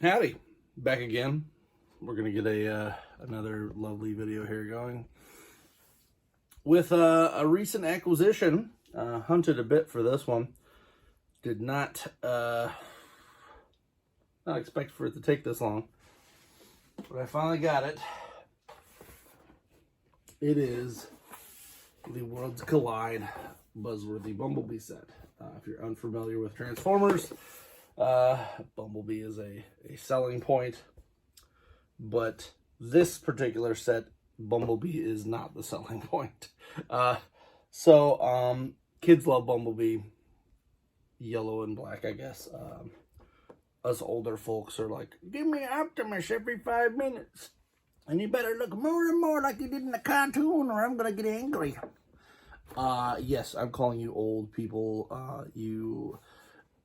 Howdy, back again. We're gonna get another lovely video here going with a recent acquisition. Hunted a bit for this one. Did not expect for it to take this long, but I finally got it. It is the Worlds Collide Buzzworthy Bumblebee set. If you're unfamiliar with Transformers, Bumblebee is a selling point, but this particular set, Bumblebee is not the selling point. Kids love Bumblebee, yellow and black, I guess. Us older folks are like, give me Optimus every 5 minutes, and you better look more and more like you did in the cartoon, or I'm gonna get angry. Yes, I'm calling you old people, you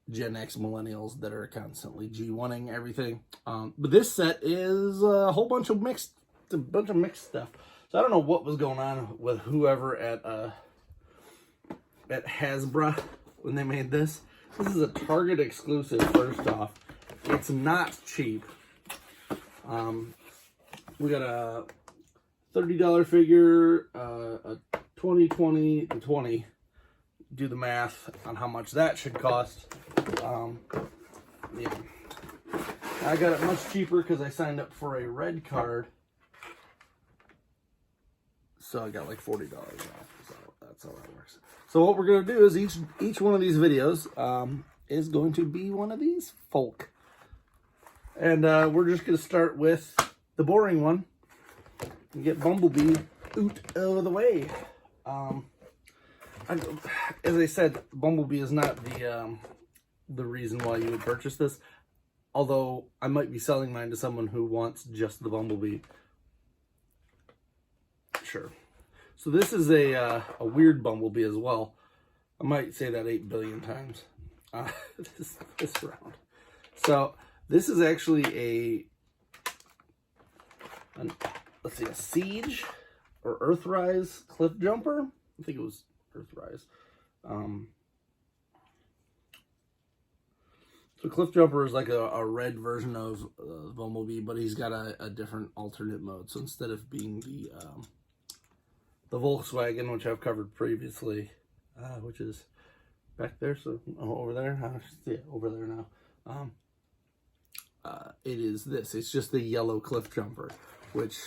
Gen X millennials that are constantly G1ing everything. But this set is a whole bunch of mixed stuff. So I don't know what was going on with whoever at Hasbro when they made this. This is a Target exclusive, first off. It's not cheap. We got a $30 figure, a 20, and 20. Do the math on how much that should cost. Yeah, I got it much cheaper because I signed up for a red card, so I got like $40 off. So that's how that works. So what we're gonna do is each one of these videos is going to be one of these folk, and we're just gonna start with the boring one and get Bumblebee out of the way. As I said, Bumblebee is not the reason why you would purchase this, although I might be selling mine to someone who wants just the Bumblebee. Sure. So this is a weird Bumblebee as well. I might say that 8 billion times this round. So this is actually let's see, a Siege or Earthrise Cliff Jumper. I think it was Earthrise. So Cliff Jumper is like a red version of Bumblebee, but he's got a different alternate mode. So instead of being the Volkswagen, which I've covered previously, which is back there, so over there, yeah, over there now. It is this. It's just the yellow Cliff Jumper, which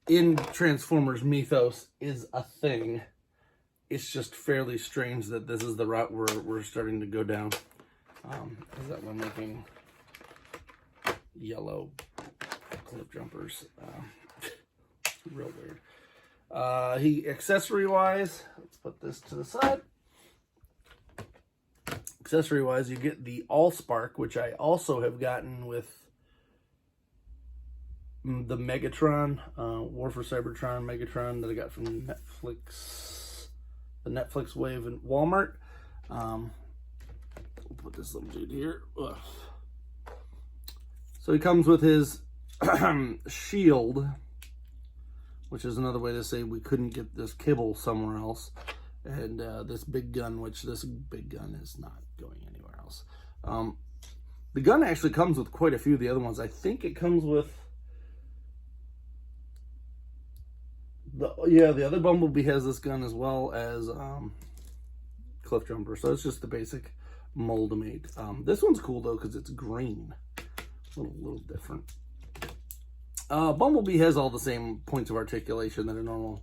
in Transformers mythos is a thing. It's just fairly strange that this is the route we're starting to go down. Is that we're making yellow Cliff Jumpers. Real weird. Accessory wise, let's put this to the side. Accessory wise, you get the Allspark, which I also have gotten with the Megatron, War for Cybertron Megatron that I got from Netflix, the Netflix wave in Walmart. We'll put this little dude here. Ugh. So he comes with his shield, which is another way to say we couldn't get this kibble somewhere else, and this big gun, which this big gun is not going anywhere else. The gun actually comes with quite a few of the other ones. I think it comes with the other Bumblebee has this gun as well as Cliff Jumper, so it's just the basic Mold-A-Mate. This one's cool though because it's green, a little different. Bumblebee has all the same points of articulation that a normal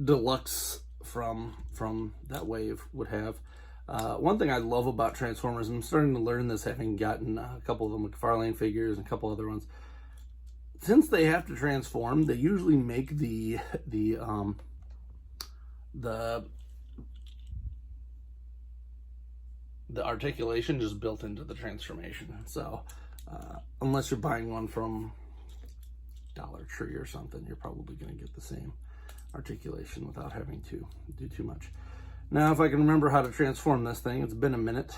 deluxe from that wave would have. One thing I love about Transformers, and I'm starting to learn this having gotten a couple of the McFarlane figures and a couple other ones. Since they have to transform, they usually make the articulation just built into the transformation. So unless you're buying one from Dollar Tree or something, you're probably going to get the same articulation without having to do too much. Now, if I can remember how to transform this thing, it's been a minute.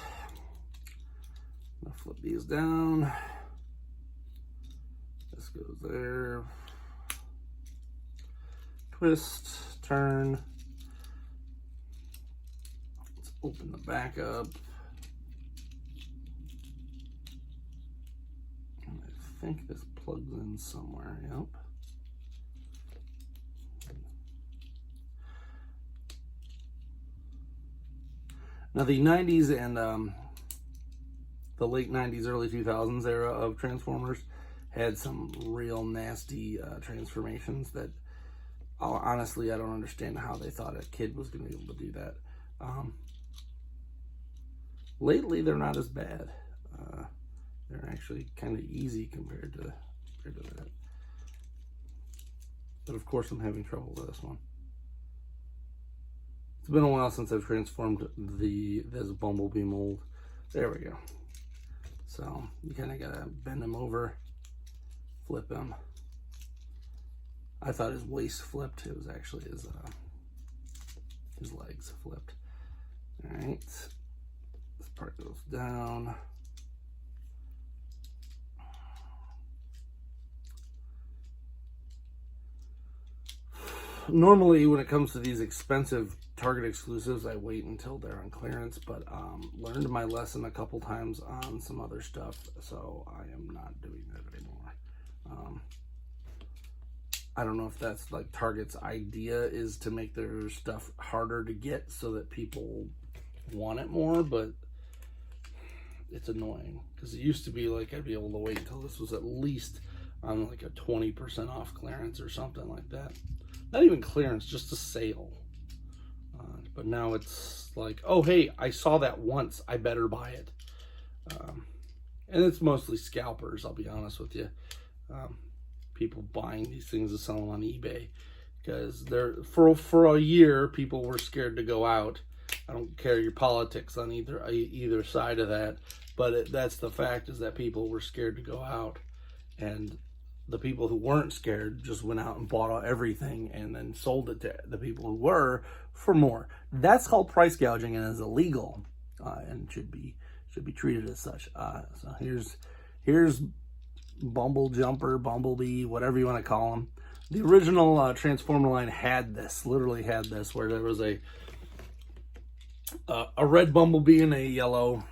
I'll flip these down. This goes there. Twist, turn. Let's open the back up. think this plugs in somewhere. Yep. Now the 90s and the late 90s, early 2000s era of Transformers had some real nasty transformations that, honestly, I don't understand how they thought a kid was going to be able to do that. Lately, they're not as bad. They're actually kind of easy compared to that. But of course, I'm having trouble with this one. It's been a while since I've transformed this Bumblebee mold. There we go. So you kind of gotta bend him over, flip him. I thought his waist flipped. It was actually his legs flipped. All right, this part goes down. Normally, when it comes to these expensive Target exclusives, I wait until they're on clearance, but learned my lesson a couple times on some other stuff, so I am not doing that anymore. I don't know if that's like Target's idea is to make their stuff harder to get so that people want it more, but it's annoying because it used to be like I'd be able to wait until this was at least on like a 20% off clearance or something like that. Not even clearance, just a sale. But now it's like, oh, hey, I saw that once. I better buy it. And it's mostly scalpers, I'll be honest with you. People buying these things to sell them on eBay. Because they're for a year, people were scared to go out. I don't care your politics on either side of that. But that's the fact, is that people were scared to go out. And the people who weren't scared just went out and bought everything and then sold it to the people who were for more. That's called price gouging and is illegal, and should be treated as such. So here's Bumblebee, whatever you want to call him. The original Transformer line had this, literally had this, where there was a red Bumblebee and a yellow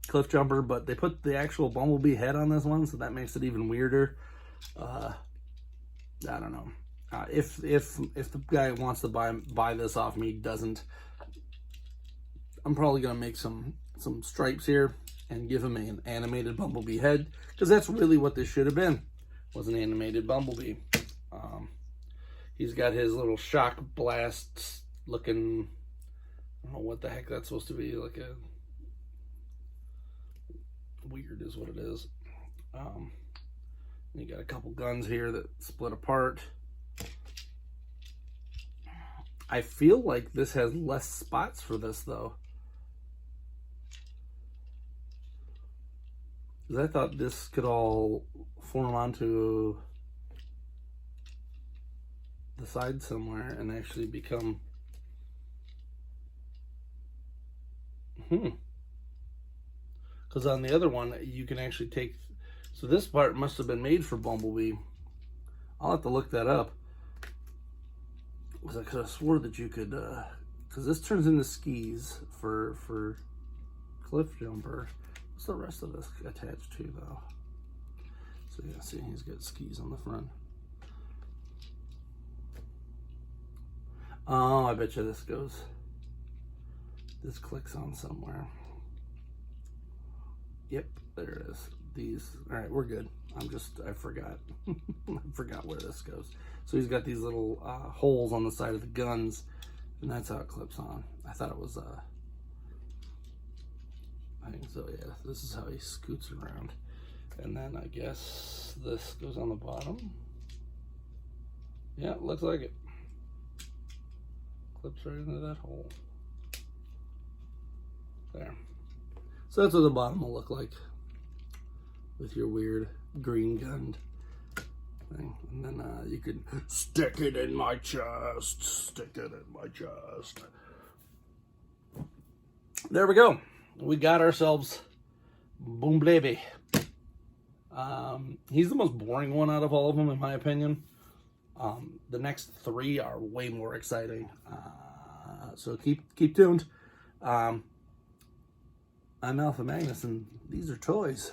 cliff jumper, but they put the actual Bumblebee head on this one, so that makes it even weirder. I don't know. If the guy wants to buy this off me doesn't, I'm probably gonna make some stripes here and give him an animated Bumblebee head, because that's really what this should have been, was an animated Bumblebee. He's got his little shock blast looking, I don't know what the heck that's supposed to be, like a weird is what it is. You got a couple guns here that split apart. I feel like this has less spots for this though. Because I thought this could all form onto the side somewhere and actually become... Because on the other one, you can actually take... So this part must have been made for Bumblebee. I'll have to look that up. Because I could have swore that you could... Because this turns into skis for cliff jumper. What's the rest of this attached to, though? So yeah, see, he's got skis on the front. Oh, I bet you this clicks on somewhere. Yep, there it is. These, all right, we're good. I forgot. I forgot where this goes. So he's got these little holes on the side of the guns, and that's how it clips on. I thought it was, I think so, yeah. This is how he scoots around. And then I guess this goes on the bottom. Yeah, looks like it. Clips right into that hole. There. So that's what the bottom will look like with your weird green gun thing. And then you can stick it in my chest. Stick it in my chest. There we go. We got ourselves Bumblebee. He's the most boring one out of all of them, in my opinion. The next three are way more exciting. So keep tuned. I'm Alpha Magnus, and these are toys.